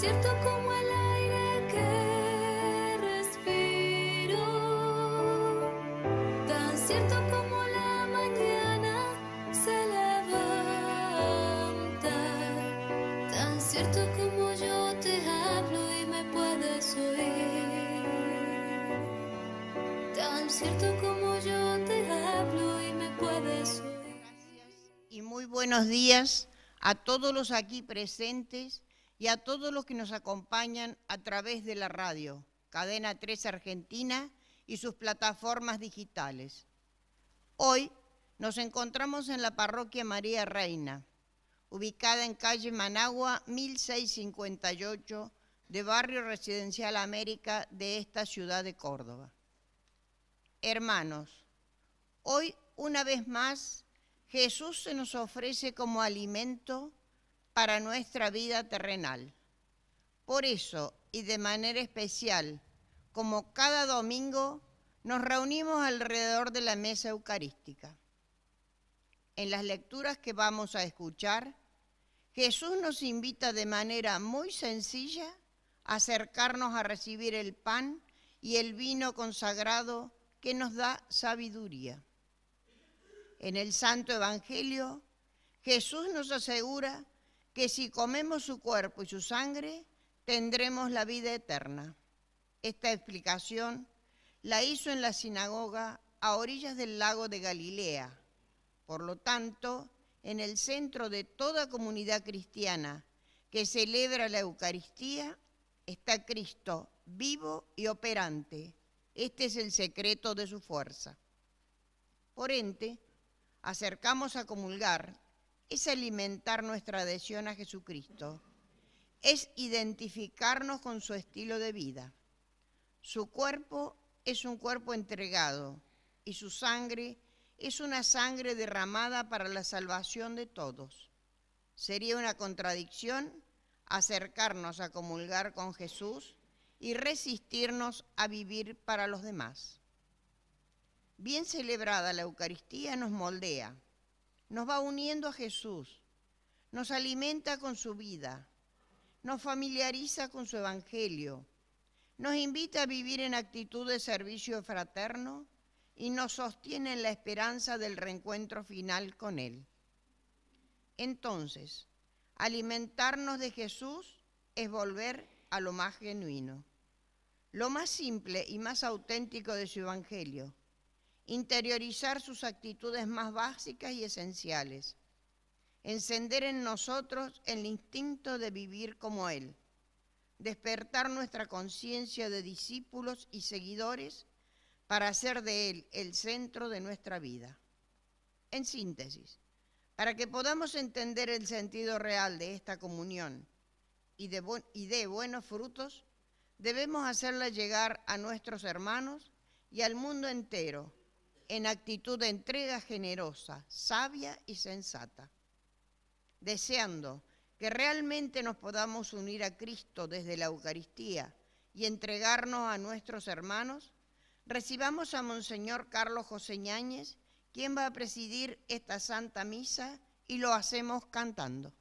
cierto como el aire que respiro, tan cierto como la mañana se levanta, tan cierto como yo te hablo y me puedes oír, tan cierto como yo te hablo y me puedes oír. Gracias y muy buenos días a todos los aquí presentes y a todos los que nos acompañan a través de la radio, Cadena 3 Argentina y sus plataformas digitales. Hoy nos encontramos en la parroquia María Reina, ubicada en calle Managua 1658 de Barrio Residencial América de esta ciudad de Córdoba. Hermanos, hoy una vez más Jesús se nos ofrece como alimento para nuestra vida terrenal. Por eso, y de manera especial, como cada domingo, nos reunimos alrededor de la mesa eucarística. En las lecturas que vamos a escuchar, Jesús nos invita de manera muy sencilla a acercarnos a recibir el pan y el vino consagrado que nos da sabiduría. En el Santo Evangelio, Jesús nos asegura que si comemos su cuerpo y su sangre, tendremos la vida eterna. Esta explicación la hizo en la sinagoga a orillas del lago de Galilea. Por lo tanto, en el centro de toda comunidad cristiana que celebra la Eucaristía, está Cristo vivo y operante. Este es el secreto de su fuerza. Por ende, acercamos a comulgar es alimentar nuestra adhesión a Jesucristo, es identificarnos con su estilo de vida. Su cuerpo es un cuerpo entregado y su sangre es una sangre derramada para la salvación de todos. Sería una contradicción acercarnos a comulgar con Jesús y resistirnos a vivir para los demás. Bien celebrada la Eucaristía nos moldea, nos va uniendo a Jesús, nos alimenta con su vida, nos familiariza con su evangelio, nos invita a vivir en actitud de servicio fraterno y nos sostiene en la esperanza del reencuentro final con Él. Entonces, alimentarnos de Jesús es volver a lo más genuino, lo más simple y más auténtico de su evangelio, interiorizar sus actitudes más básicas y esenciales, encender en nosotros el instinto de vivir como Él, despertar nuestra conciencia de discípulos y seguidores para hacer de Él el centro de nuestra vida. En síntesis, para que podamos entender el sentido real de esta comunión y de buenos frutos, debemos hacerla llegar a nuestros hermanos y al mundo entero, en actitud de entrega generosa, sabia y sensata. Deseando que realmente nos podamos unir a Cristo desde la Eucaristía y entregarnos a nuestros hermanos, recibamos a Monseñor Carlos José Ñáñez, quien va a presidir esta Santa Misa, y lo hacemos cantando.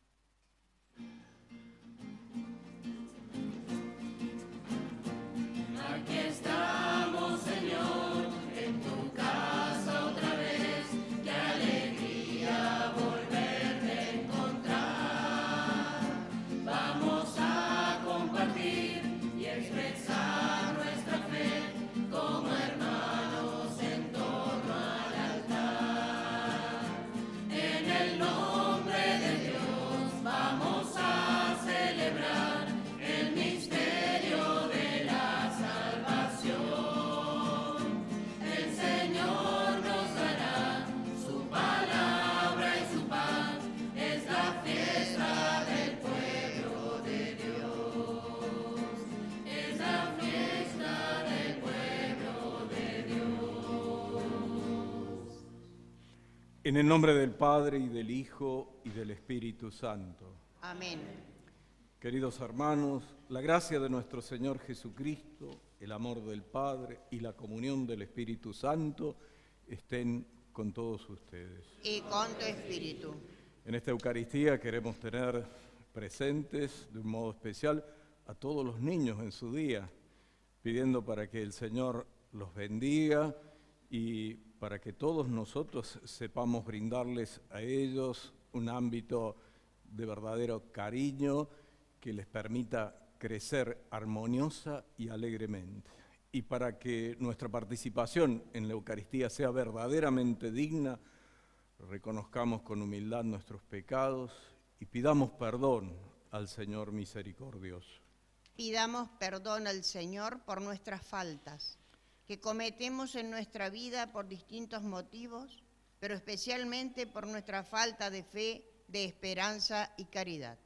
Aquí estamos, Señor, en tu casa otra vez. Qué alegría volverte a encontrar. Vamos a compartir y expresar nuestra fe como hermanos en torno al altar. En el nombre de Dios vamos a celebrar el misterio de la salvación. El Señor nos dará su palabra y su pan. Es la fiesta del pueblo de Dios. Es la fiesta del pueblo de Dios. En el nombre del Padre, y del Hijo, y del Espíritu Santo. Amén. Queridos hermanos, la gracia de nuestro Señor Jesucristo, el amor del Padre y la comunión del Espíritu Santo estén con todos ustedes. Y con tu espíritu. En esta Eucaristía queremos tener presentes de un modo especial a todos los niños en su día, pidiendo para que el Señor los bendiga y para que todos nosotros sepamos brindarles a ellos un ámbito de verdadero cariño que les permita crecer armoniosa y alegremente. Y para que nuestra participación en la Eucaristía sea verdaderamente digna, reconozcamos con humildad nuestros pecados y pidamos perdón al Señor misericordioso. Pidamos perdón al Señor por nuestras faltas, que cometemos en nuestra vida por distintos motivos, pero especialmente por nuestra falta de fe, de esperanza y caridad.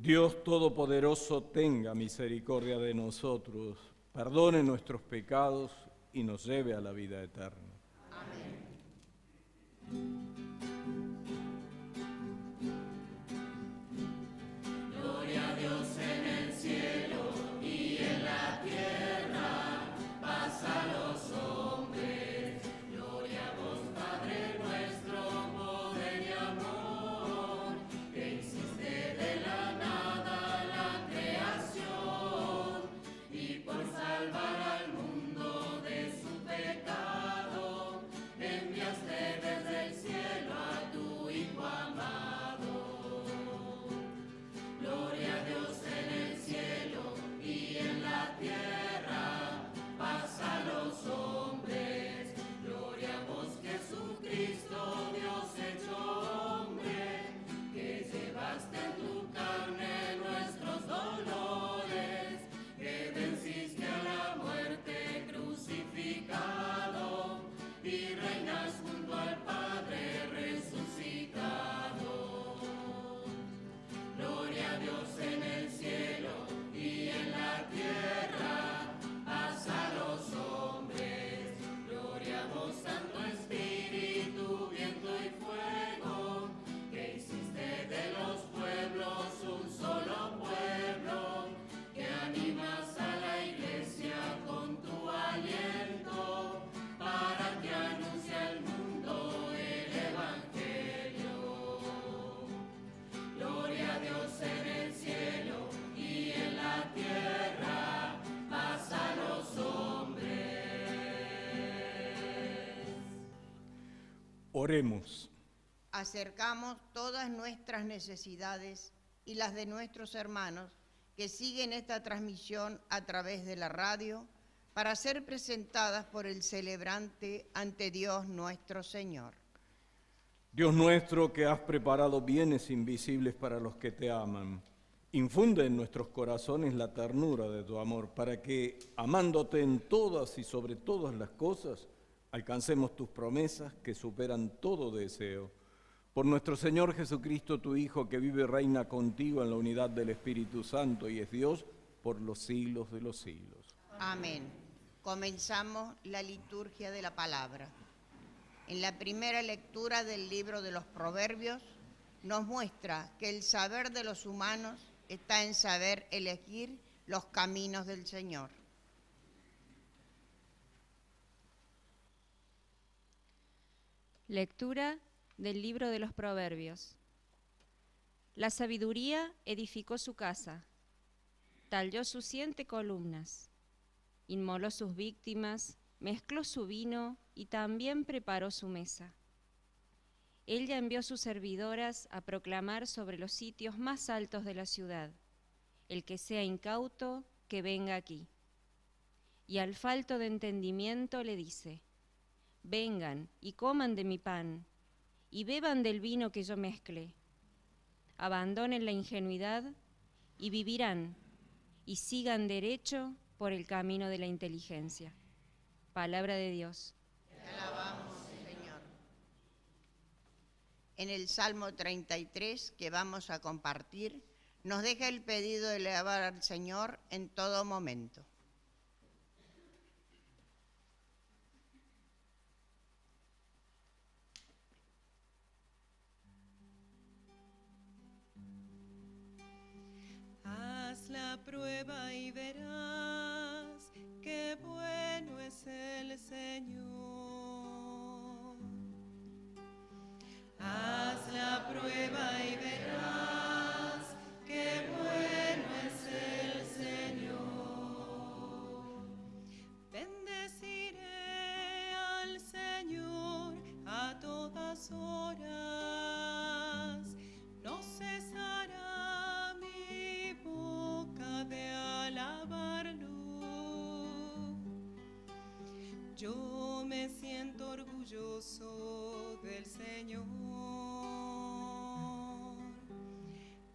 Dios Todopoderoso tenga misericordia de nosotros, perdone nuestros pecados y nos lleve a la vida eterna. Gloria a Dios en el cielo y en la tierra, paz a los hombres. Gloria a vos, Padre nuestro, poder y amor, que hiciste de la nada la creación y por salvar al mundo de su pecado, enviaste desde el cielo a tu Hijo amado. Gloria a Dios en el cielo y en la tierra, paz a los hombres. Gloria a vos, Jesucristo, Dios hecho hombre, que llevaste en tu carne nuestros dolores, que venciste a la muerte crucificado y reinas junto al Padre resucitado. Gloria a Dios en el cielo y en la tierra, paz a los hombres. Gloria a vos, Santo Espíritu, viento y fuego, que hiciste de los pueblos un solo pueblo, que animas a la iglesia con tu aliento, para que anuncie al mundo el Evangelio. Gloria a Dios en el cielo y en la tierra, paz a los hombres. Oremos. Acercamos todas nuestras necesidades y las de nuestros hermanos que siguen esta transmisión a través de la radio para ser presentadas por el celebrante ante Dios nuestro Señor. Dios nuestro, que has preparado bienes invisibles para los que te aman, infunde en nuestros corazones la ternura de tu amor, para que, amándote en todas y sobre todas las cosas, alcancemos tus promesas que superan todo deseo. Por nuestro Señor Jesucristo, tu Hijo, que vive y reina contigo en la unidad del Espíritu Santo y es Dios por los siglos de los siglos. Amén. Comenzamos la liturgia de la palabra. En la primera lectura del libro de los Proverbios nos muestra que el saber de los humanos está en saber elegir los caminos del Señor. Lectura del libro de los Proverbios. La sabiduría edificó su casa, talló sus 100 columnas, inmoló sus víctimas, mezcló su vino y también preparó su mesa. Ella envió sus servidoras a proclamar sobre los sitios más altos de la ciudad: el que sea incauto, que venga aquí. Y al falto de entendimiento le dice: vengan y coman de mi pan, y beban del vino que yo mezclé. Abandonen la ingenuidad y vivirán, y sigan derecho por el camino de la inteligencia. Palabra de Dios. Te alabamos, Señor. En el Salmo 33 que vamos a compartir, nos deja el pedido de alabar al Señor en todo momento. Haz la prueba y verás qué bueno es el Señor. Haz la prueba y verás qué bueno es el Señor. Bendeciré al Señor a todas horas, no cesará mi boca de alabarlo. Yo me siento orgulloso del Señor,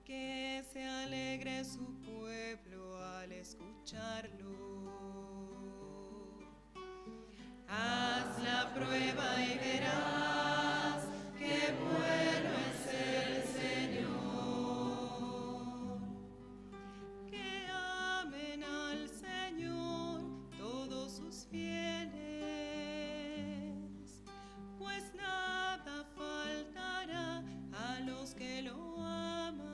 que se alegre su pueblo al escucharlo. Haz la prueba y verás qué bueno es el Señor. Que amen al Señor todos sus fieles, pues nada faltará a los que lo aman.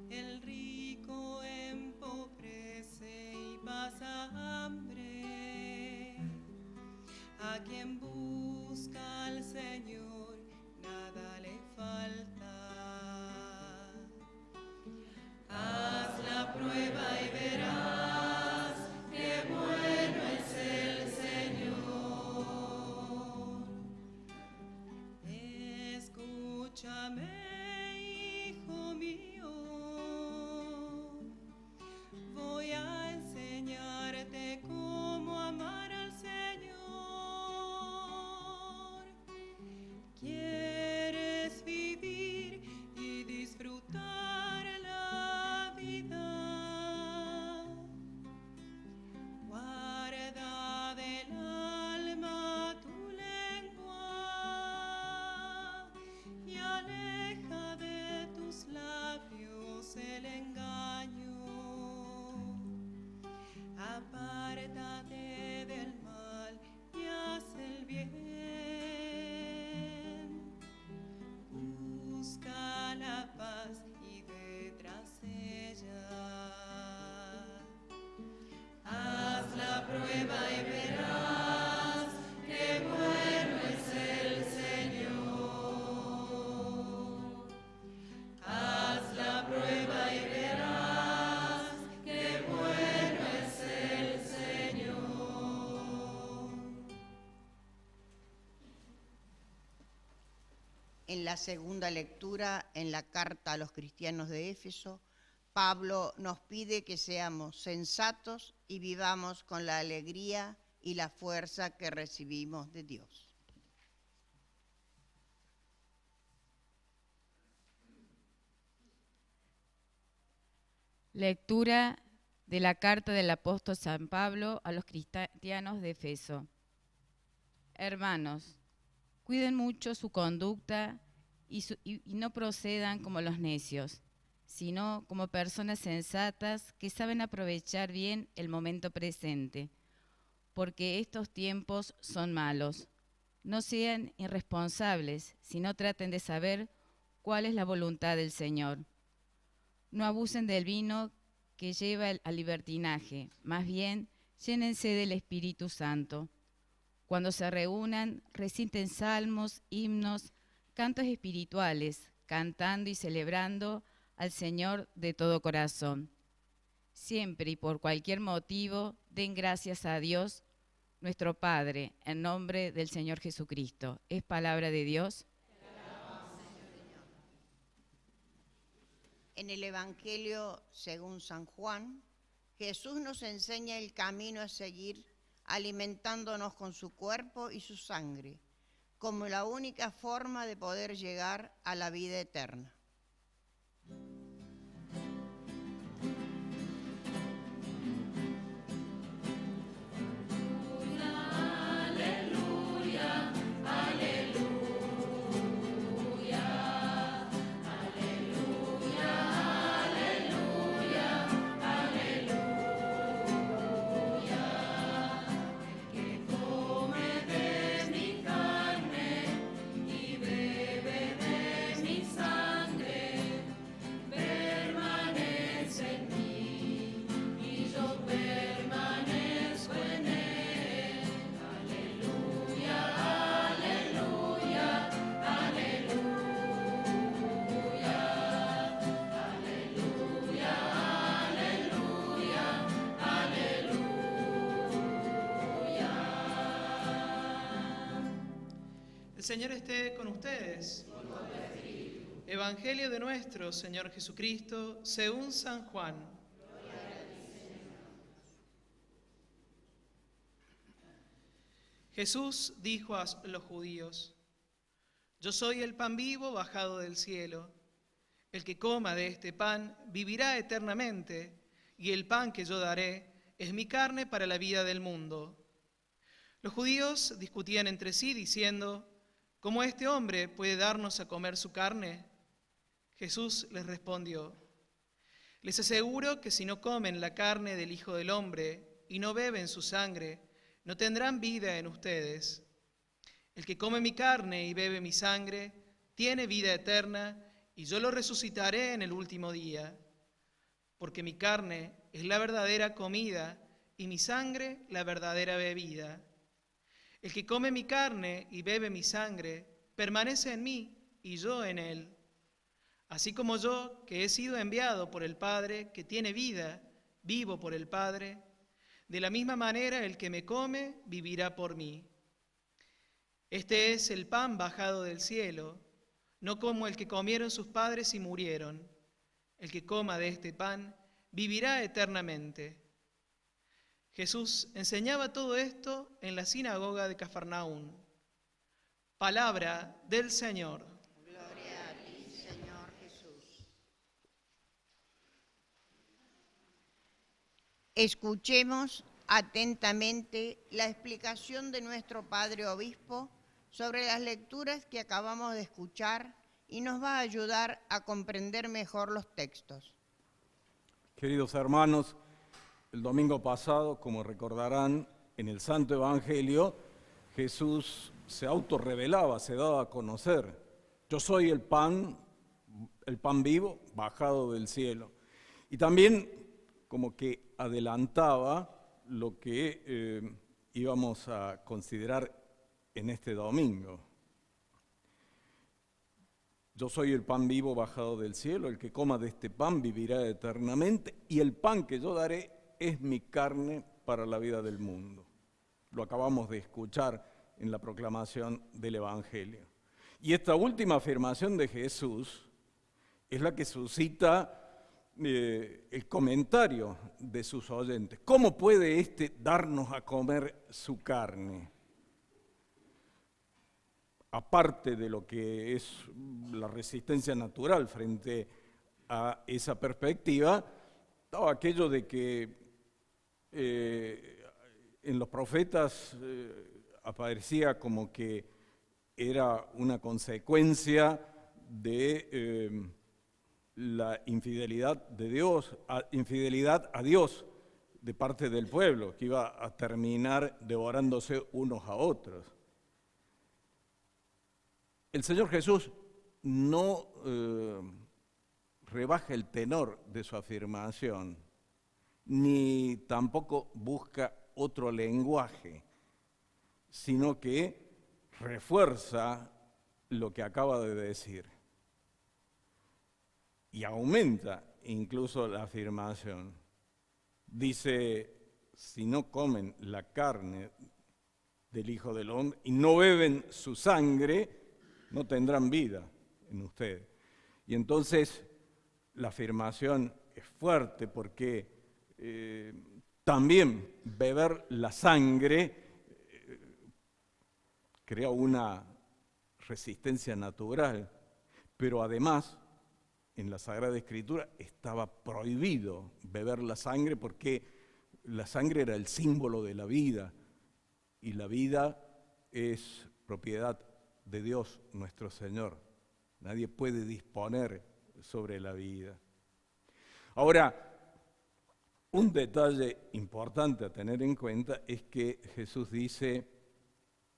El rico empobrece y pasa hambre. A quien busca al Señor nada le falta. Haz la prueba y verás qué bueno es el Señor. Escúchame, hijo mío, voy a enseñarte cómo amar al Señor. ¿Quieres vivir y disfrutar la vida? Guarda del alma tu lengua y aleja de tus labios el engaño. Apártate del mal y haz el bien. Busca la paz y ve tras ella. Haz la prueba y verás qué bueno es el Señor. Haz la prueba y verás qué bueno es el Señor. En la segunda lectura, en la carta a los cristianos de Éfeso, Pablo nos pide que seamos sensatos y vivamos con la alegría y la fuerza que recibimos de Dios. Lectura de la carta del apóstol San Pablo a los cristianos de Efeso. Hermanos, cuiden mucho su conducta y no procedan como los necios, sino como personas sensatas que saben aprovechar bien el momento presente, porque estos tiempos son malos. No sean irresponsables, sino traten de saber cuál es la voluntad del Señor. No abusen del vino que lleva al libertinaje, más bien llénense del Espíritu Santo. Cuando se reúnan, reciten salmos, himnos, cantos espirituales, cantando y celebrando al Señor de todo corazón. Siempre y por cualquier motivo, den gracias a Dios, nuestro Padre, en nombre del Señor Jesucristo. Es palabra de Dios. En el Evangelio según San Juan, Jesús nos enseña el camino a seguir alimentándonos con su cuerpo y su sangre, como la única forma de poder llegar a la vida eterna. El Señor esté con ustedes. Evangelio de nuestro Señor Jesucristo, según San Juan. Jesús dijo a los judíos: Yo soy el pan vivo bajado del cielo. El que coma de este pan vivirá eternamente, y el pan que yo daré es mi carne para la vida del mundo. Los judíos discutían entre sí diciendo: ¿Cómo este hombre puede darnos a comer su carne? Jesús les respondió: Les aseguro que si no comen la carne del Hijo del Hombre y no beben su sangre, no tendrán vida en ustedes. El que come mi carne y bebe mi sangre tiene vida eterna, y yo lo resucitaré en el último día. Porque mi carne es la verdadera comida y mi sangre la verdadera bebida. El que come mi carne y bebe mi sangre permanece en mí y yo en él. Así como yo, que he sido enviado por el Padre, que tiene vida, vivo por el Padre, de la misma manera el que me come vivirá por mí. Este es el pan bajado del cielo, no como el que comieron sus padres y murieron. El que coma de este pan vivirá eternamente. Jesús enseñaba todo esto en la sinagoga de Cafarnaún. Palabra del Señor. Gloria a ti, Señor Jesús. Escuchemos atentamente la explicación de nuestro Padre Obispo sobre las lecturas que acabamos de escuchar y nos va a ayudar a comprender mejor los textos. Queridos hermanos, el domingo pasado, como recordarán, en el Santo Evangelio, Jesús se autorrevelaba, se daba a conocer. Yo soy el pan vivo bajado del cielo. Y también como que adelantaba lo que íbamos a considerar en este domingo. Yo soy el pan vivo bajado del cielo, el que coma de este pan vivirá eternamente, y el pan que yo daré es mi carne para la vida del mundo. Lo acabamos de escuchar en la proclamación del Evangelio. Y esta última afirmación de Jesús es la que suscita el comentario de sus oyentes. ¿Cómo puede éste darnos a comer su carne? Aparte de lo que es la resistencia natural frente a esa perspectiva, estaba aquello de que en los profetas aparecía como que era una consecuencia de la infidelidad de Dios, infidelidad a Dios de parte del pueblo, que iba a terminar devorándose unos a otros. El Señor Jesús no rebaja el tenor de su afirmación, ni tampoco busca otro lenguaje, sino que refuerza lo que acaba de decir y aumenta incluso la afirmación. Dice, si no comen la carne del Hijo del Hombre y no beben su sangre, no tendrán vida en ustedes. Y entonces la afirmación es fuerte porque también beber la sangre crea una resistencia natural, pero además en la Sagrada Escritura estaba prohibido beber la sangre porque la sangre era el símbolo de la vida y la vida es propiedad de Dios nuestro Señor. Nadie puede disponer sobre la vida. Ahora, un detalle importante a tener en cuenta es que Jesús dice,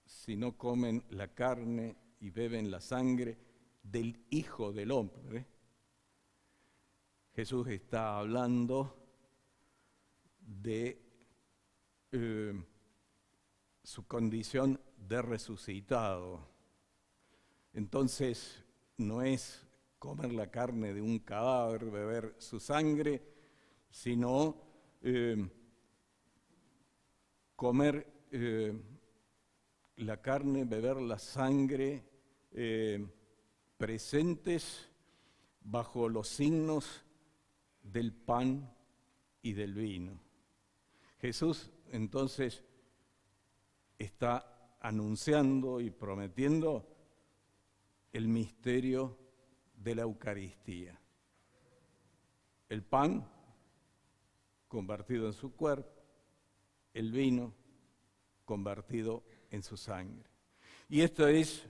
si no comen la carne y beben la sangre del Hijo del Hombre, Jesús está hablando de su condición de resucitado. Entonces, no es comer la carne de un cadáver, beber su sangre, sino comer la carne, beber la sangre, presentes bajo los signos del pan y del vino. Jesús entonces está anunciando y prometiendo el misterio de la Eucaristía. El pan convertido en su cuerpo, el vino convertido en su sangre. Y esto es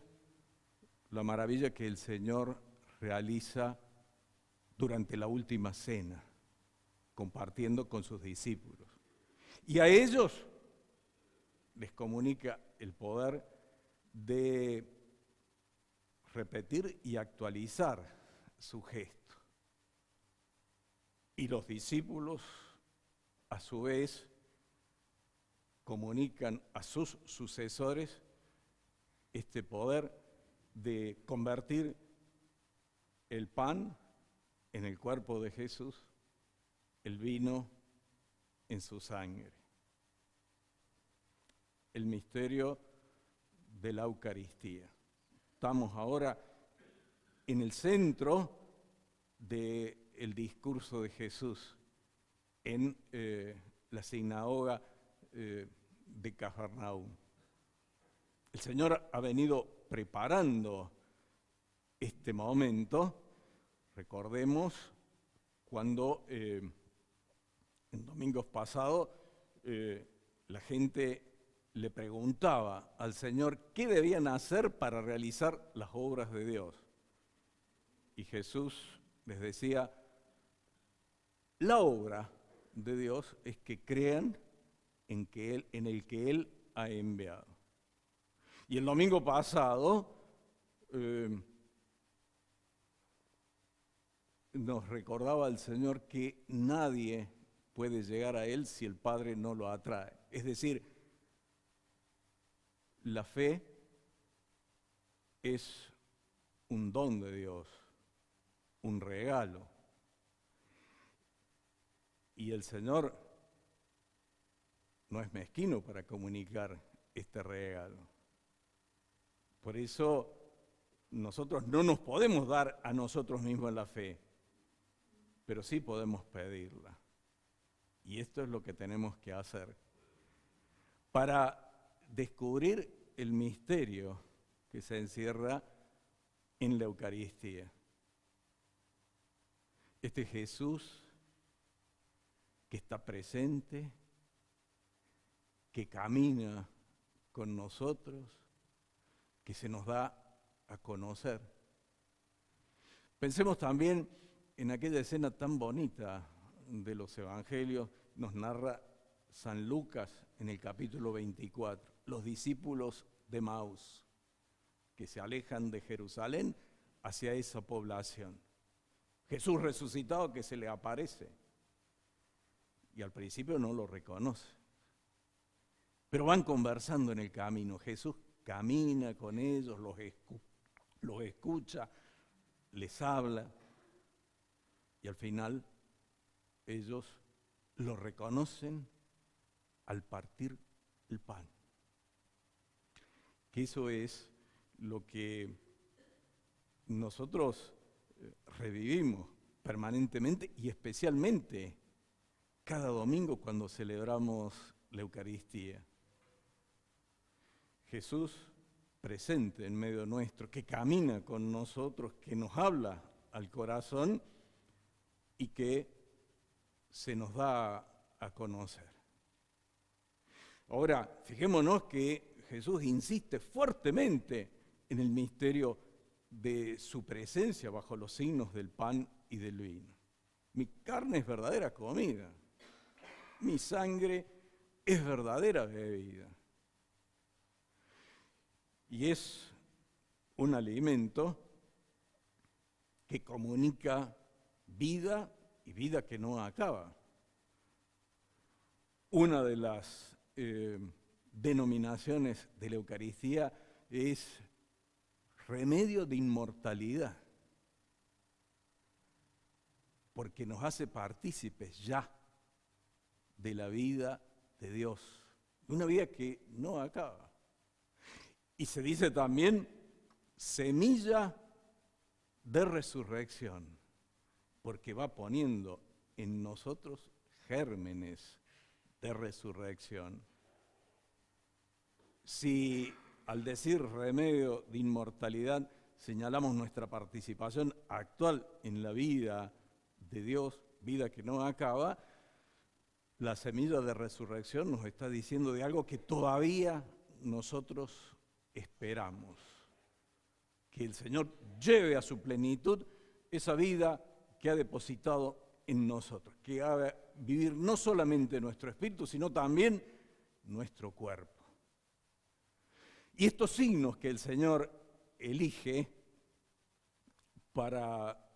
la maravilla que el Señor realiza durante la última cena, compartiendo con sus discípulos. Y a ellos les comunica el poder de repetir y actualizar su gesto. Y los discípulos, a su vez, comunican a sus sucesores este poder de convertir el pan en el cuerpo de Jesús, el vino en su sangre. El misterio de la Eucaristía. Estamos ahora en el centro del discurso de Jesús en la sinagoga de Cafarnaúm. El Señor ha venido preparando este momento. Recordemos cuando en domingos pasados la gente le preguntaba al Señor qué debían hacer para realizar las obras de Dios. Y Jesús les decía, la obra de Dios es que crean en el que Él ha enviado. Y el domingo pasado nos recordaba el Señor que nadie puede llegar a Él si el Padre no lo atrae. Es decir, la fe es un don de Dios, un regalo. Y el Señor no es mezquino para comunicar este regalo. Por eso nosotros no nos podemos dar a nosotros mismos la fe. pero sí podemos pedirla. Y esto es lo que tenemos que hacer para descubrir el misterio que se encierra en la Eucaristía. Este Jesús que está presente, que camina con nosotros, que se nos da a conocer. Pensemos también en aquella escena tan bonita de los evangelios, nos narra San Lucas en el capítulo 24, los discípulos de Maús, que se alejan de Jerusalén hacia esa población. Jesús resucitado que se le aparece y al principio no lo reconoce, pero van conversando en el camino. Jesús camina con ellos, los escucha, les habla y al final ellos lo reconocen al partir el pan. Que eso es lo que nosotros revivimos permanentemente y especialmente cada domingo cuando celebramos la Eucaristía. Jesús presente en medio nuestro, que camina con nosotros, que nos habla al corazón y que se nos da a conocer. Ahora, fijémonos que Jesús insiste fuertemente en el misterio de su presencia bajo los signos del pan y del vino. Mi carne es verdadera comida, mi sangre es verdadera bebida. Y es un alimento que comunica vida y vida que no acaba. Una de las denominaciones de la Eucaristía es remedio de inmortalidad, porque nos hace partícipes ya de la vida de Dios, de una vida que no acaba. Y se dice también semilla de resurrección, porque va poniendo en nosotros gérmenes de resurrección. Si al decir remedio de inmortalidad señalamos nuestra participación actual en la vida de Dios, vida que no acaba, la semilla de resurrección nos está diciendo de algo que todavía nosotros esperamos, que el Señor lleve a su plenitud esa vida que ha depositado en nosotros, que haga vivir no solamente nuestro espíritu, sino también nuestro cuerpo. Y estos signos que el Señor elige para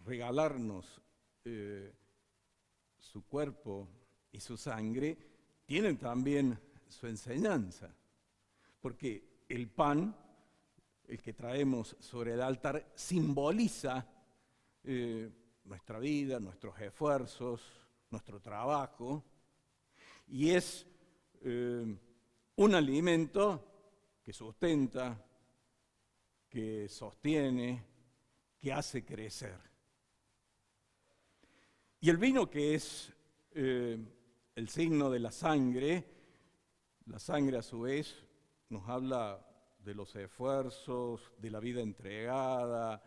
regalarnos su cuerpo y su sangre, tienen también su enseñanza. Porque el pan, el que traemos sobre el altar, simboliza nuestra vida, nuestros esfuerzos, nuestro trabajo, y es un alimento que sustenta, que sostiene, que hace crecer. Y el vino, que es el signo de la sangre a su vez nos habla de los esfuerzos, de la vida entregada,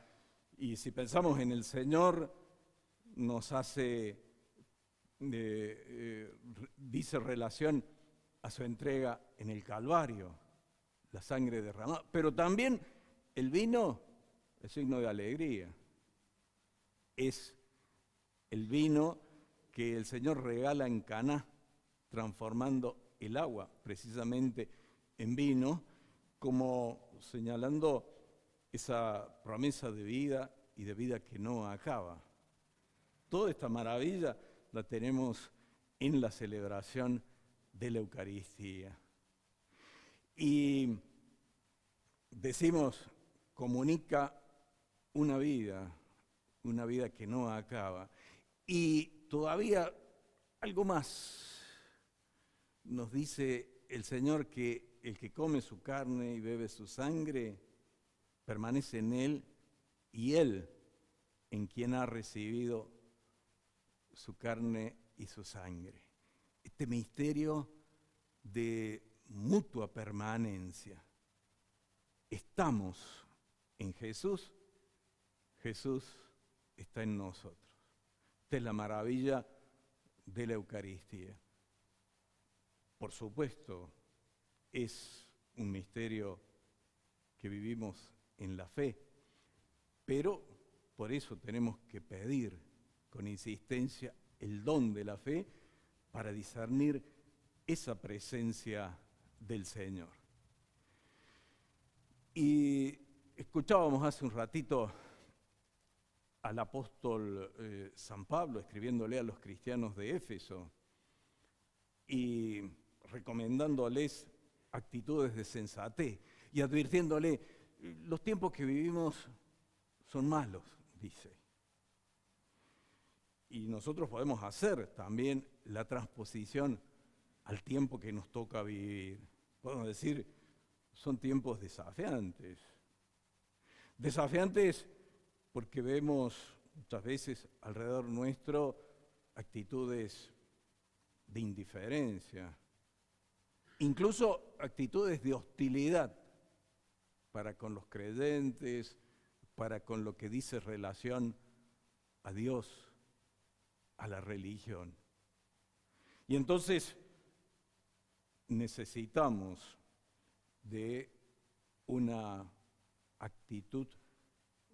y si pensamos en el Señor, nos hace, dice relación a su entrega en el Calvario, la sangre derramada, pero también el vino es signo de alegría, es el vino que el Señor regala en Caná, transformando el agua precisamente en vino, como señalando esa promesa de vida y de vida que no acaba. Toda esta maravilla la tenemos en la celebración de la Eucaristía. Y decimos, comunica una vida que no acaba. Y todavía algo más nos dice el Señor, que el que come su carne y bebe su sangre permanece en Él y Él en quien ha recibido su carne y su sangre. Este misterio de mutua permanencia. Estamos en Jesús, Jesús está en nosotros. Esta es la maravilla de la Eucaristía. Por supuesto, es un misterio que vivimos en la fe, pero por eso tenemos que pedir con insistencia el don de la fe para discernir esa presencia del Señor. Y escuchábamos hace un ratito al apóstol San Pablo escribiéndole a los cristianos de Éfeso y recomendándoles actitudes de sensatez y advirtiéndole, los tiempos que vivimos son malos, dice. Y nosotros podemos hacer también la transposición al tiempo que nos toca vivir. Podemos decir, son tiempos desafiantes. Desafiantes porque vemos muchas veces alrededor nuestro actitudes de indiferencia, incluso actitudes de hostilidad para con los creyentes, para con lo que dice relación a Dios, a la religión. Y entonces necesitamos de una actitud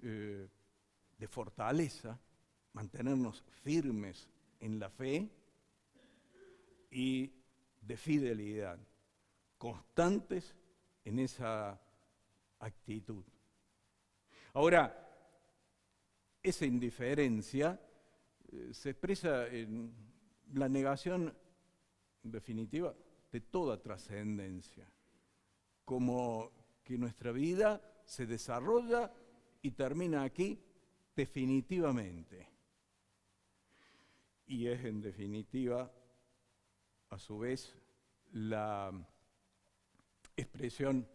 de fortaleza, mantenernos firmes en la fe y de fidelidad, constantes en esa actitud. Ahora, esa indiferencia se expresa en la negación definitiva de toda trascendencia, como que nuestra vida se desarrolla y termina aquí definitivamente. Y es en definitiva, a su vez, la expresión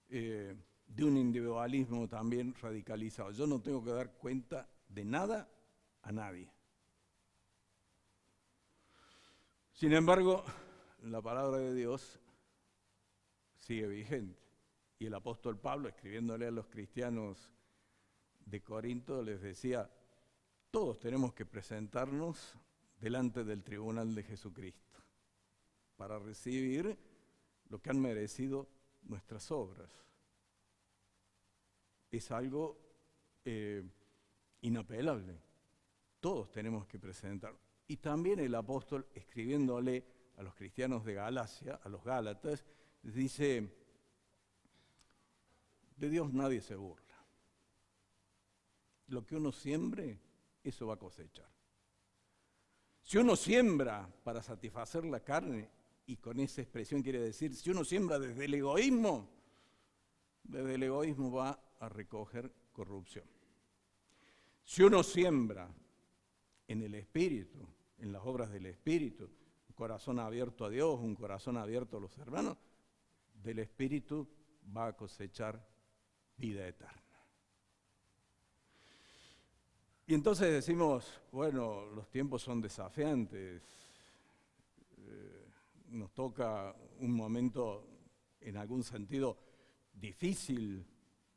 de un individualismo también radicalizado. Yo no tengo que dar cuenta de nada a nadie. Sin embargo, la palabra de Dios sigue vigente. Y el apóstol Pablo, escribiéndole a los cristianos de Corinto, les decía, todos tenemos que presentarnos delante del tribunal de Jesucristo para recibir lo que han merecido nuestras obras. Es algo inapelable. Todos tenemos que presentar. Y también el apóstol, escribiéndole a los cristianos de Galacia, a los Gálatas, dice, de Dios nadie se burla. Lo que uno siembre, eso va a cosechar. Si uno siembra para satisfacer la carne, y con esa expresión quiere decir, si uno siembra desde el egoísmo va a recoger corrupción. Si uno siembra en el Espíritu, en las obras del Espíritu, un corazón abierto a Dios, un corazón abierto a los hermanos, del Espíritu va a cosechar vida eterna. Y entonces decimos, bueno, los tiempos son desafiantes, nos toca un momento en algún sentido difícil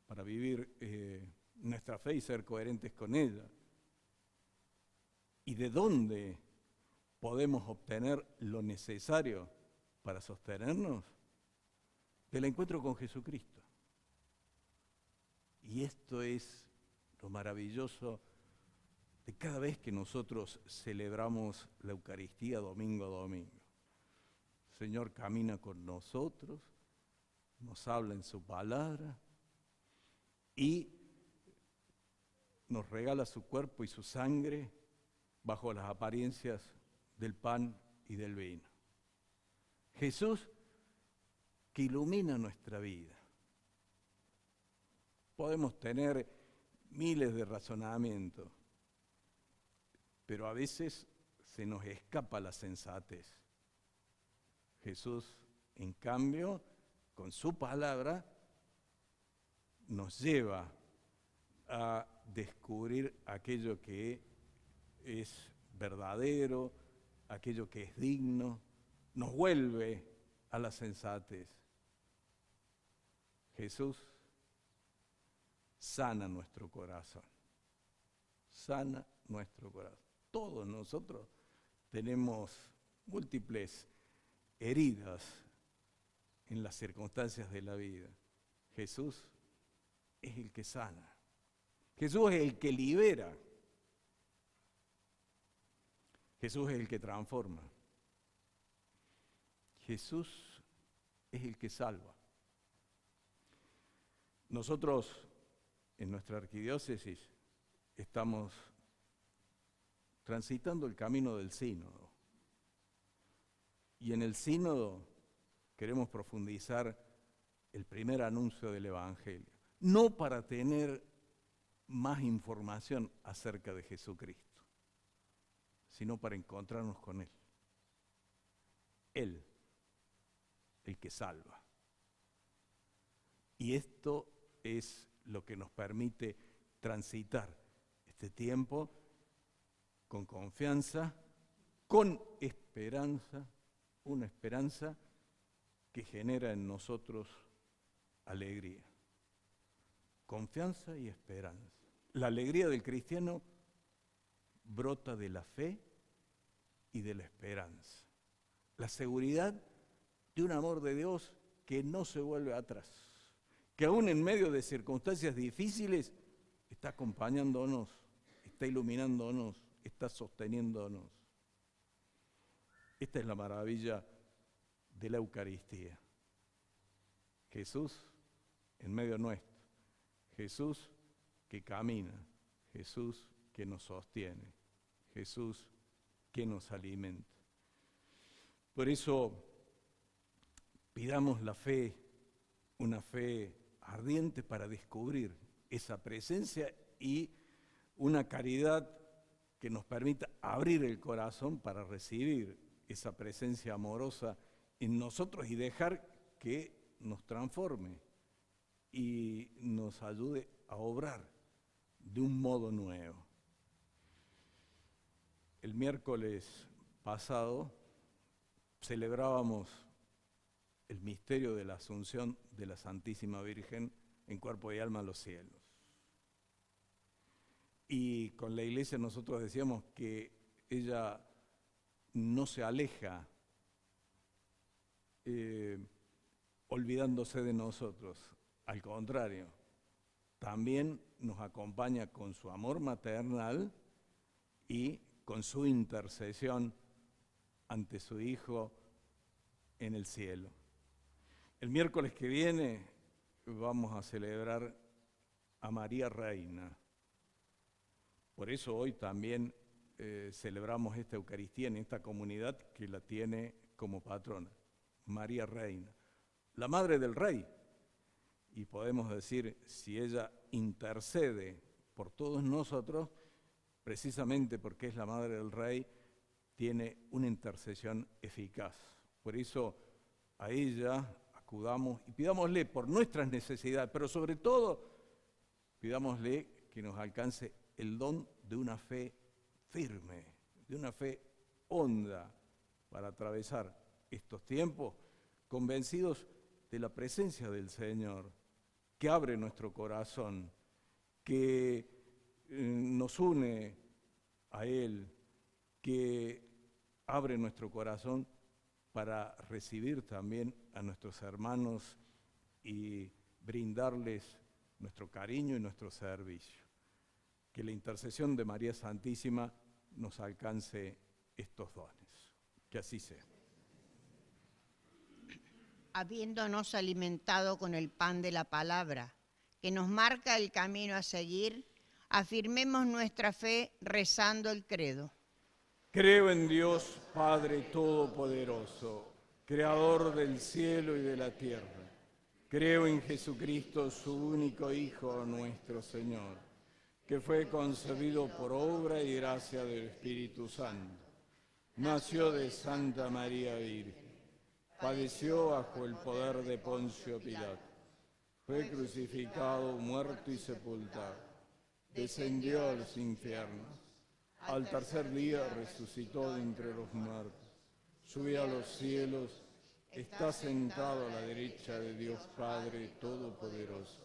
para vivir nuestra fe y ser coherentes con ella. ¿Y de dónde podemos obtener lo necesario para sostenernos? Del encuentro con Jesucristo. Y esto es lo maravilloso de cada vez que nosotros celebramos la Eucaristía domingo a domingo. El Señor camina con nosotros, nos habla en su palabra y nos regala su cuerpo y su sangre bajo las apariencias del pan y del vino. Jesús que ilumina nuestra vida. Podemos tener miles de razonamientos, pero a veces se nos escapa la sensatez. Jesús, en cambio, con su palabra, nos lleva a descubrir aquello que es verdadero, aquello que es digno, nos vuelve a la sensatez. Jesús sana nuestro corazón, sana nuestro corazón. Todos nosotros tenemos múltiples heridas en las circunstancias de la vida. Jesús es el que sana. Jesús es el que libera. Jesús es el que transforma. Jesús es el que salva. Nosotros en nuestra arquidiócesis estamos transitando el camino del sínodo. Y en el sínodo queremos profundizar el primer anuncio del Evangelio. No para tener más información acerca de Jesucristo, sino para encontrarnos con Él. Él, el que salva. Y esto es lo que nos permite transitar este tiempo con confianza, con esperanza, una esperanza que genera en nosotros alegría. Confianza y esperanza. La alegría del cristiano brota de la fe y de la esperanza. La seguridad de un amor de Dios que no se vuelve atrás, que aún en medio de circunstancias difíciles está acompañándonos, está iluminándonos, está sosteniéndonos. Esta es la maravilla de la Eucaristía. Jesús en medio nuestro, Jesús que camina, Jesús que nos sostiene, Jesús que nos alimenta. Por eso pidamos la fe, una fe ardiente para descubrir esa presencia y una caridad que nos permita abrir el corazón para recibir esa presencia amorosa en nosotros y dejar que nos transforme y nos ayude a obrar de un modo nuevo. El miércoles pasado celebrábamos el misterio de la Asunción de la Santísima Virgen en cuerpo y alma a los cielos. Y con la Iglesia nosotros decíamos que ella no se aleja olvidándose de nosotros, al contrario, también nos acompaña con su amor maternal y con su intercesión ante su Hijo en el cielo. El miércoles que viene vamos a celebrar a María Reina. Por eso hoy también celebramos esta Eucaristía en esta comunidad que la tiene como patrona, María Reina, la Madre del Rey. Y podemos decir, si ella intercede por todos nosotros, precisamente porque es la Madre del Rey, tiene una intercesión eficaz. Por eso a ella acudamos y pidámosle por nuestras necesidades, pero sobre todo pidámosle que nos alcance el don de una fe firme, de una fe honda para atravesar estos tiempos, convencidos de la presencia del Señor, que abre nuestro corazón, que nos une a Él, que abre nuestro corazón para recibir también a nuestros hermanos y brindarles nuestro cariño y nuestro servicio. Que la intercesión de María Santísima nos alcance estos dones. Que así sea. Habiéndonos alimentado con el pan de la palabra, que nos marca el camino a seguir, afirmemos nuestra fe rezando el credo. Creo en Dios, Padre Todopoderoso, Creador del cielo y de la tierra. Creo en Jesucristo, su único Hijo, nuestro Señor, que fue concebido por obra y gracia del Espíritu Santo. Nació de Santa María Virgen. Padeció bajo el poder de Poncio Pilato. Fue crucificado, muerto y sepultado. descendió a los infiernos, al tercer día resucitó de entre los muertos, subió a los cielos, está sentado a la derecha de Dios Padre Todopoderoso.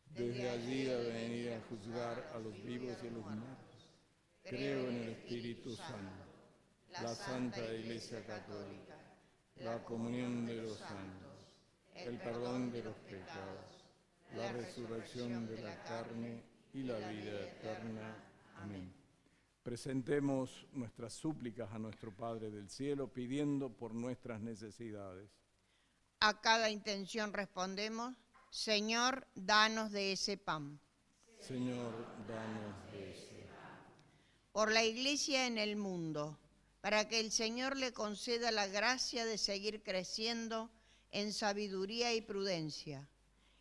Desde allí ha venido a juzgar a los vivos y a los muertos. Creo en el Espíritu Santo, la Santa Iglesia Católica, la comunión de los santos, el perdón de los pecados, la resurrección de la carne y la vida eterna. Amén. Presentemos nuestras súplicas a nuestro Padre del Cielo, pidiendo por nuestras necesidades. A cada intención respondemos: Señor, danos de ese pan. Señor, danos de ese pan. Por la Iglesia en el mundo, para que el Señor le conceda la gracia de seguir creciendo en sabiduría y prudencia,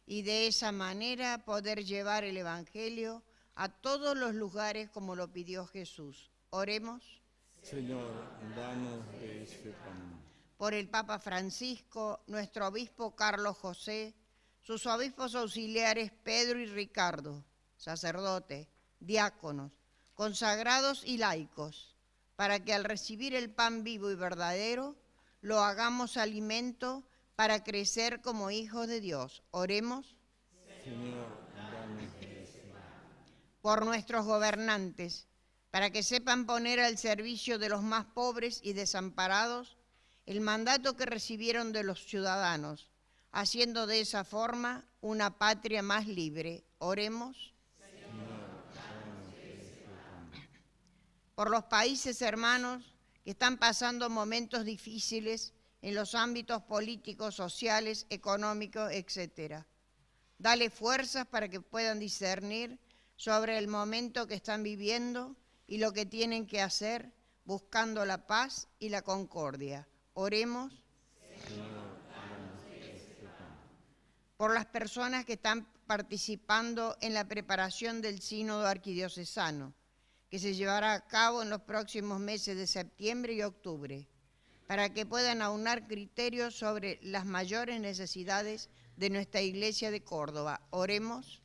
y de esa manera poder llevar el Evangelio a todos los lugares como lo pidió Jesús. Oremos. Señor, danos de ese pan. Por el Papa Francisco, nuestro obispo Carlos José, sus obispos auxiliares Pedro y Ricardo, sacerdotes, diáconos, consagrados y laicos, para que al recibir el pan vivo y verdadero, lo hagamos alimento para crecer como hijos de Dios. Oremos. Señor, danos de ese pan. Por nuestros gobernantes, para que sepan poner al servicio de los más pobres y desamparados el mandato que recibieron de los ciudadanos, haciendo de esa forma una patria más libre. Oremos. Por los países hermanos que están pasando momentos difíciles en los ámbitos políticos, sociales, económicos, etc. Dale fuerzas para que puedan discernir sobre el momento que están viviendo y lo que tienen que hacer, buscando la paz y la concordia. Oremos. Por las personas que están participando en la preparación del sínodo arquidiocesano, que se llevará a cabo en los próximos meses de septiembre y octubre, para que puedan aunar criterios sobre las mayores necesidades de nuestra Iglesia de Córdoba. Oremos.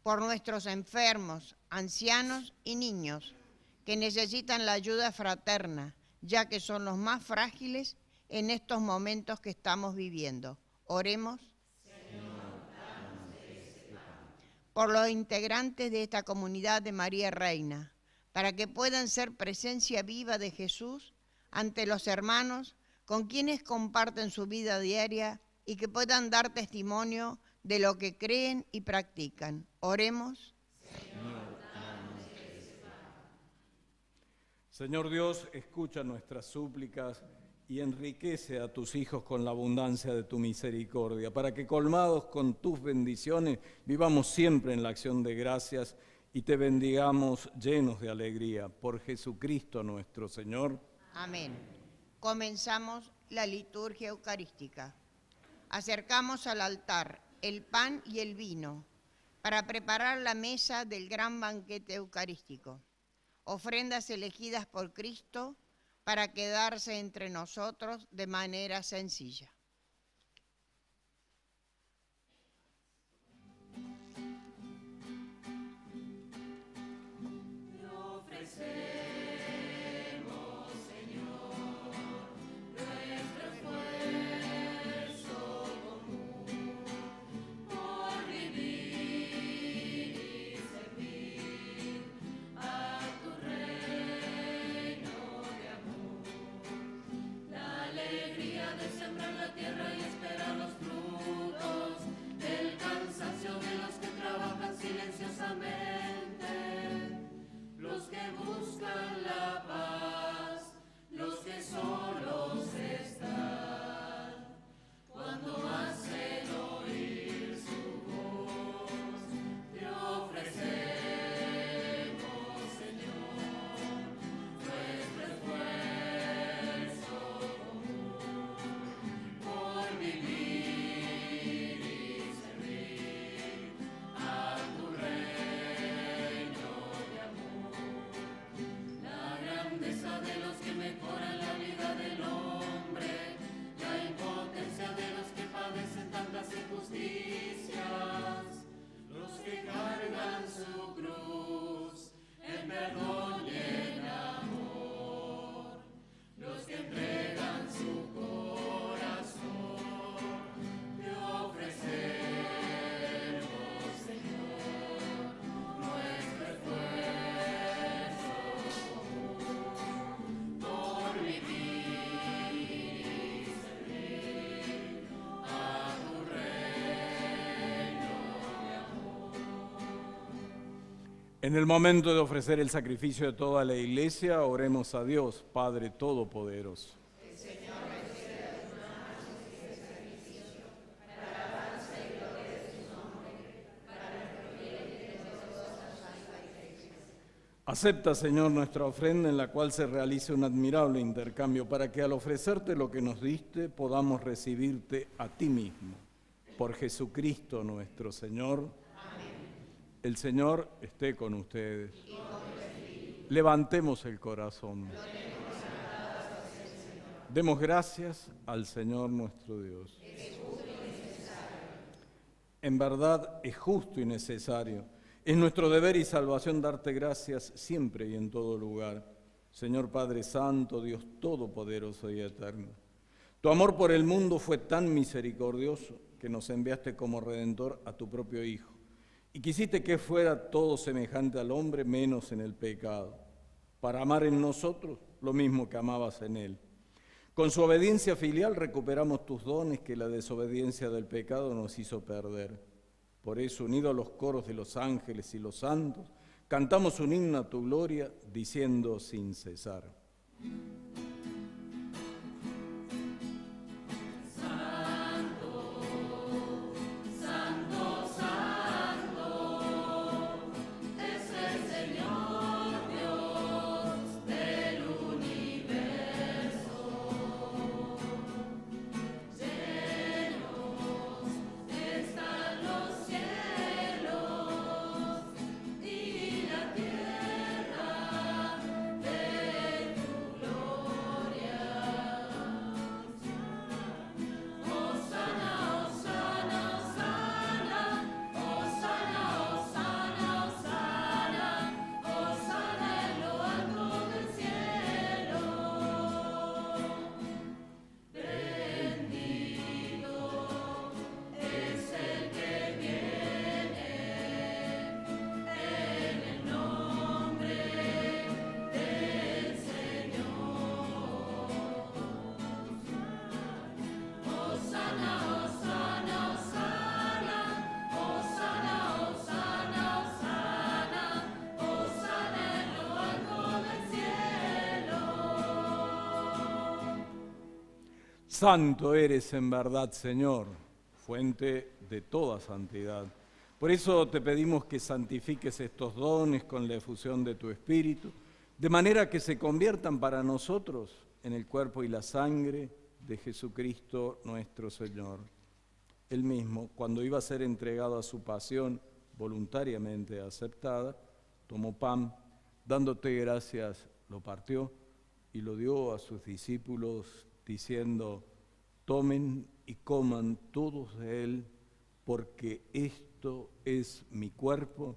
Por nuestros enfermos, ancianos y niños, que necesitan la ayuda fraterna, ya que son los más frágiles en estos momentos que estamos viviendo. Oremos. Por los integrantes de esta comunidad de María Reina, para que puedan ser presencia viva de Jesús ante los hermanos con quienes comparten su vida diaria y que puedan dar testimonio de lo que creen y practican. Oremos. Señor Dios, escucha nuestras súplicas y enriquece a tus hijos con la abundancia de tu misericordia, para que colmados con tus bendiciones vivamos siempre en la acción de gracias y te bendigamos llenos de alegría. Por Jesucristo nuestro Señor. Amén. Comenzamos la liturgia eucarística. Acercamos al altar el pan y el vino para preparar la mesa del gran banquete eucarístico. Ofrendas elegidas por Cristo para quedarse entre nosotros de manera sencilla. Alegría de sembrar la tierra. En el momento de ofrecer el sacrificio de toda la Iglesia, oremos a Dios, Padre Todopoderoso. El Señor recibe de tus manos este sacrificio para la alabanza y gloria de su nombre, para nuestro bien y de toda la santa Iglesia. Acepta, Señor, nuestra ofrenda en la cual se realice un admirable intercambio para que al ofrecerte lo que nos diste podamos recibirte a ti mismo. Por Jesucristo nuestro Señor. El Señor esté con ustedes. Levantemos el corazón. Demos gracias al Señor nuestro Dios. En verdad es justo y necesario. Es nuestro deber y salvación darte gracias siempre y en todo lugar. Señor Padre Santo, Dios Todopoderoso y Eterno. Tu amor por el mundo fue tan misericordioso que nos enviaste como Redentor a tu propio Hijo. Y quisiste que fuera todo semejante al hombre, menos en el pecado, para amar en nosotros lo mismo que amabas en él. Con su obediencia filial recuperamos tus dones que la desobediencia del pecado nos hizo perder. Por eso, unidos a los coros de los ángeles y los santos, cantamos un himno a tu gloria, diciendo sin cesar. Santo eres en verdad, Señor, fuente de toda santidad. Por eso te pedimos que santifiques estos dones con la efusión de tu Espíritu, de manera que se conviertan para nosotros en el cuerpo y la sangre de Jesucristo nuestro Señor. Él mismo, cuando iba a ser entregado a su pasión voluntariamente aceptada, tomó pan, dándote gracias, lo partió y lo dio a sus discípulos, diciendo: tomen y coman todos de él, porque esto es mi cuerpo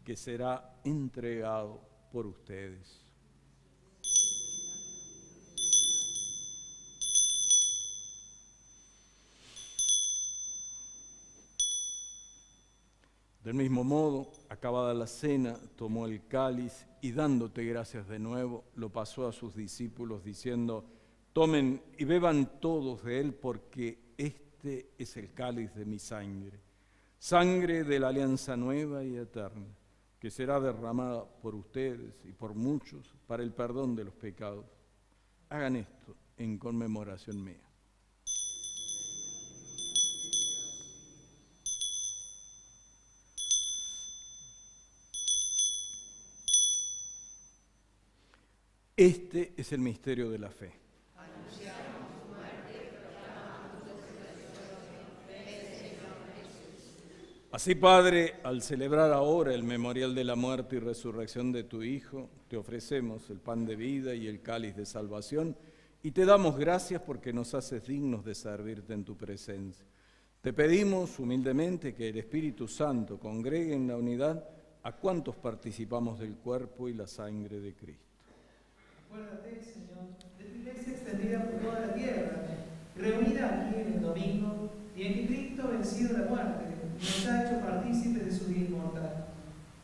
que será entregado por ustedes. Del mismo modo, acabada la cena, tomó el cáliz y dándote gracias de nuevo, lo pasó a sus discípulos diciendo: tomen y beban todos de él, porque este es el cáliz de mi sangre, sangre de la alianza nueva y eterna, que será derramada por ustedes y por muchos para el perdón de los pecados. Hagan esto en conmemoración mía. Este es el misterio de la fe. Así, Padre, al celebrar ahora el memorial de la muerte y resurrección de tu Hijo, te ofrecemos el pan de vida y el cáliz de salvación y te damos gracias porque nos haces dignos de servirte en tu presencia. Te pedimos humildemente que el Espíritu Santo congregue en la unidad a cuantos participamos del cuerpo y la sangre de Cristo. Acuérdate, Señor, de tu iglesia extendida por toda la tierra, reunida aquí en el domingo, y en que Cristo ha vencido la muerte, nos ha hecho partícipes de su vida inmortal.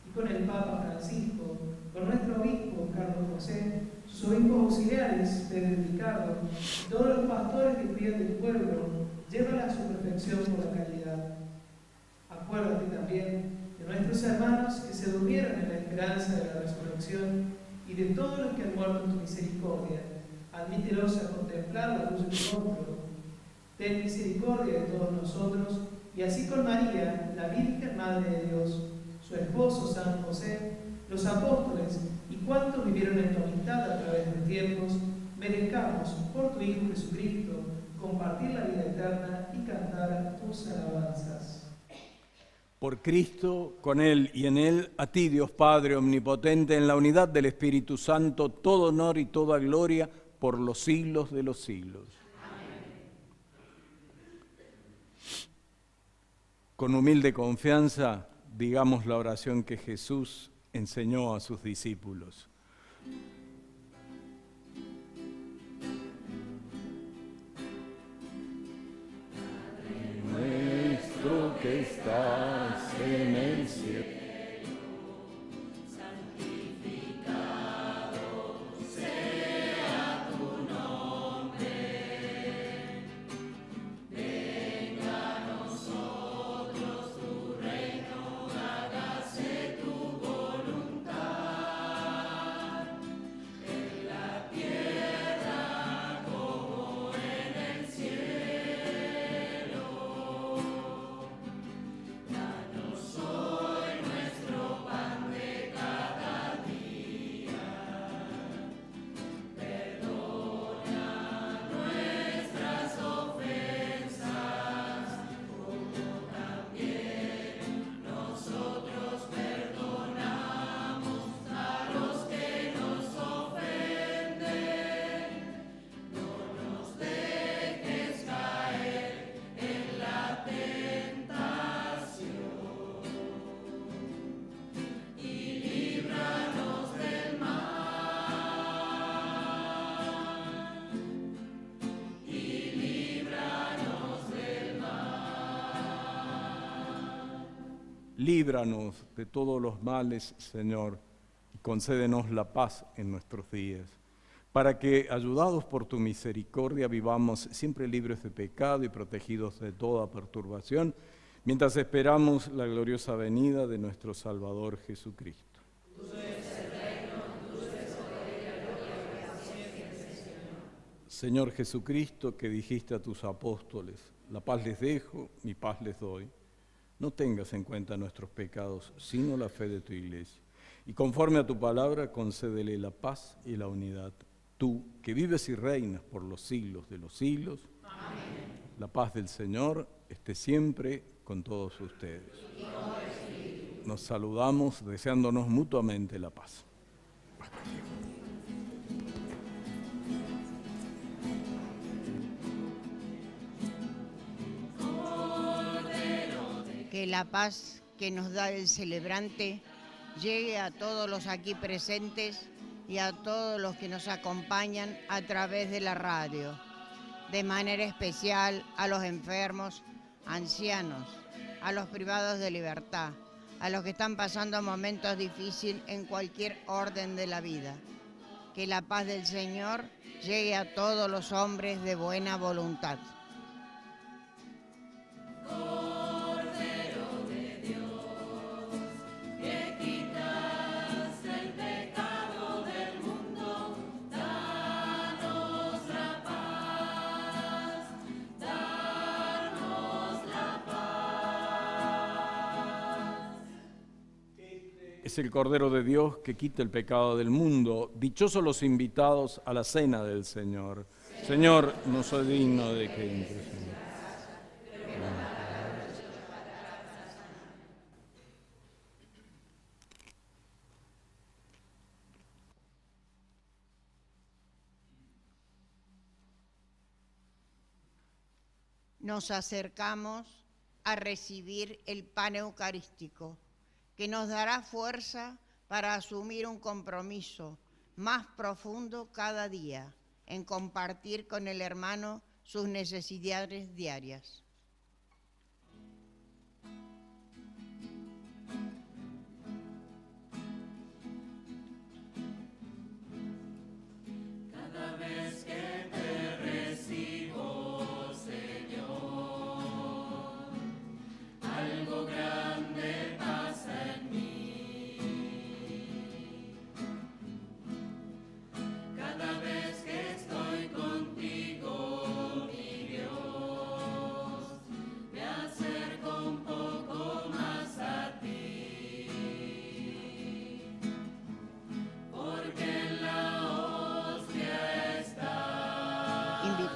Y con el Papa Francisco, con nuestro obispo Carlos José, sus obispos auxiliares, Pedro y Ricardo, todos los pastores que cuidan del pueblo, llévala a su perfección por la caridad. Acuérdate también de de nuestros hermanos que se durmieron en la esperanza de la resurrección y de todos los que han muerto en tu misericordia. Admítelos a contemplar la luz de tu rostro. Ten misericordia de todos nosotros, y así con María, la Virgen Madre de Dios, su esposo San José, los apóstoles y cuantos vivieron en tu amistad a través de tiempos, merezcamos, por tu Hijo Jesucristo, compartir la vida eterna y cantar tus alabanzas. Por Cristo, con Él y en Él, a ti, Dios Padre Omnipotente, en la unidad del Espíritu Santo, todo honor y toda gloria por los siglos de los siglos. Amén. Con humilde confianza, digamos la oración que Jesús enseñó a sus discípulos. Padre nuestro que estás en el cielo, líbranos de todos los males, Señor, y concédenos la paz en nuestros días, para que, ayudados por tu misericordia, vivamos siempre libres de pecado y protegidos de toda perturbación, mientras esperamos la gloriosa venida de nuestro Salvador Jesucristo. Tuyo es el reino, tuyo es el poder y la gloria por siempre, Señor. Señor Jesucristo, que dijiste a tus apóstoles, la paz les dejo, mi paz les doy. No tengas en cuenta nuestros pecados, sino la fe de tu Iglesia. Y conforme a tu palabra, concédele la paz y la unidad. Tú, que vives y reinas por los siglos de los siglos. Amén. La paz del Señor esté siempre con todos ustedes. Nos saludamos deseándonos mutuamente la paz. Que la paz que nos da el celebrante llegue a todos los aquí presentes y a todos los que nos acompañan a través de la radio, de manera especial a los enfermos, ancianos, a los privados de libertad, a los que están pasando momentos difíciles en cualquier orden de la vida. Que la paz del Señor llegue a todos los hombres de buena voluntad. Es el Cordero de Dios que quita el pecado del mundo. Dichosos los invitados a la cena del Señor. Señor, no soy digno de que entres en mí. Nos acercamos a recibir el pan eucarístico, que nos dará fuerza para asumir un compromiso más profundo cada día en compartir con el hermano sus necesidades diarias. Cada vez que te recibo, Señor, algo grande pasa.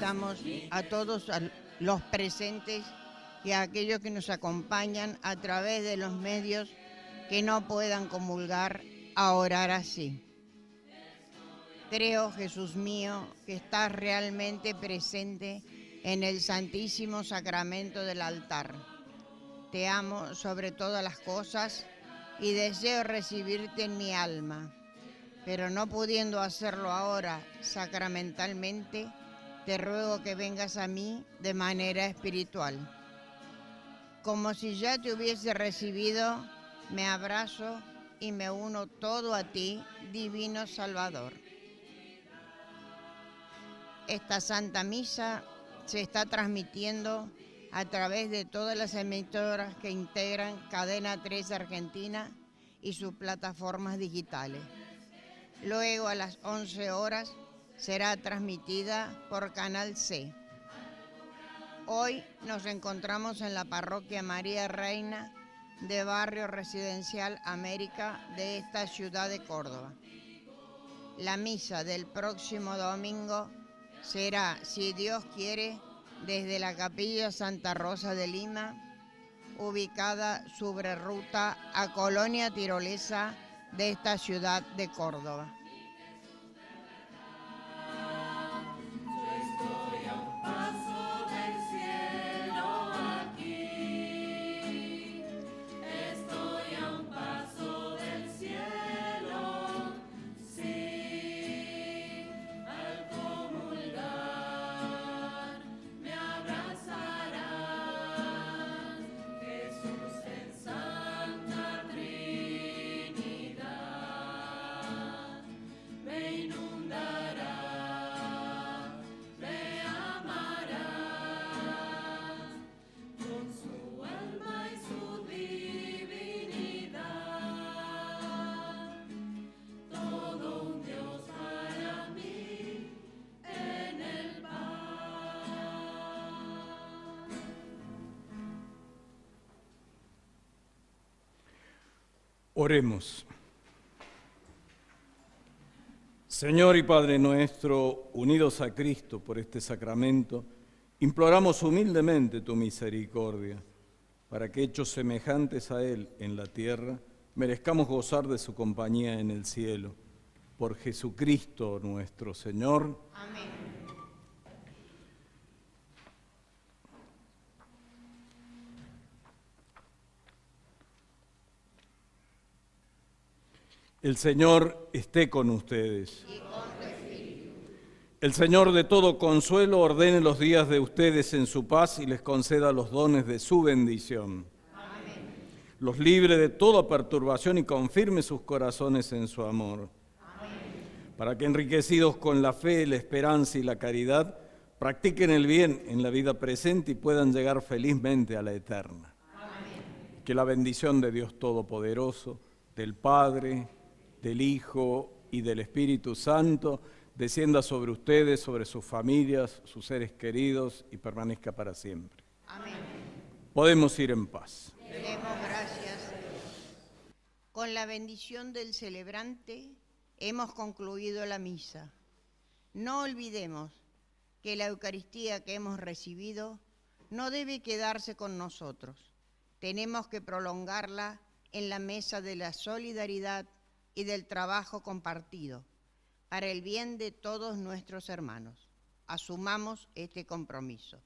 saludamos a todos los presentes y a aquellos que nos acompañan a través de los medios que no puedan comulgar a orar así. Creo, Jesús mío, que estás realmente presente en el Santísimo Sacramento del altar. Te amo sobre todas las cosas y deseo recibirte en mi alma, pero no pudiendo hacerlo ahora sacramentalmente, te ruego que vengas a mí de manera espiritual. Como si ya te hubiese recibido, me abrazo y me uno todo a ti, Divino Salvador. Esta Santa Misa se está transmitiendo a través de todas las emisoras que integran Cadena 3 Argentina y sus plataformas digitales. Luego a las 11 horas será transmitida por Canal C. Hoy nos encontramos en la parroquia María Reina de Barrio Residencial América de esta ciudad de Córdoba. La misa del próximo domingo será, si Dios quiere, desde la Capilla Santa Rosa de Lima, ubicada sobre ruta a Colonia Tirolesa de esta ciudad de Córdoba. Oremos. Señor y Padre nuestro, unidos a Cristo por este sacramento, imploramos humildemente tu misericordia, para que, hechos semejantes a Él en la tierra, merezcamos gozar de su compañía en el cielo. Por Jesucristo nuestro Señor. Amén. El Señor esté con ustedes. El Señor de todo consuelo ordene los días de ustedes en su paz y les conceda los dones de su bendición. Amén. Los libre de toda perturbación y confirme sus corazones en su amor. Amén. Para que, enriquecidos con la fe, la esperanza y la caridad, practiquen el bien en la vida presente y puedan llegar felizmente a la eterna. Amén. Que la bendición de Dios Todopoderoso, del Padre, del Hijo y del Espíritu Santo descienda sobre ustedes, sobre sus familias, sus seres queridos y permanezca para siempre. Amén. Podemos ir en paz. Demos gracias. Con la bendición del celebrante hemos concluido la misa. No olvidemos que la Eucaristía que hemos recibido no debe quedarse con nosotros. Tenemos que prolongarla en la mesa de la solidaridad y del trabajo compartido, para el bien de todos nuestros hermanos. Asumamos este compromiso.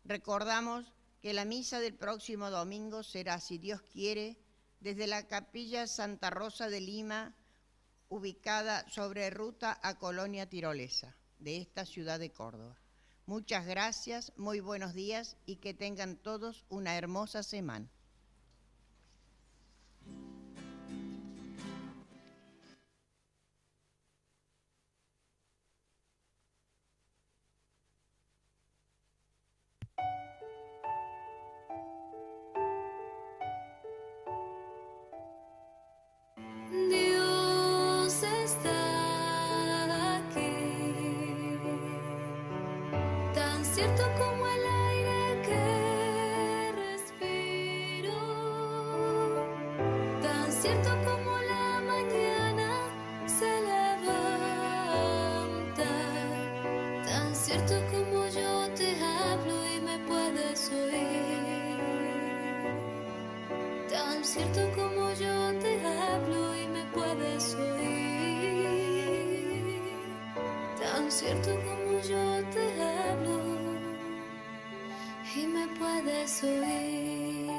Recordamos que la misa del próximo domingo será, si Dios quiere, desde la Capilla Santa Rosa de Lima, ubicada sobre ruta a Colonia Tirolesa, de esta ciudad de Córdoba. Muchas gracias, muy buenos días y que tengan todos una hermosa semana. Dios está aquí, tan cierto como el aire que respiro, tan cierto como la mañana se levanta, tan cierto como cierto como yo te hablo y me puedes oír.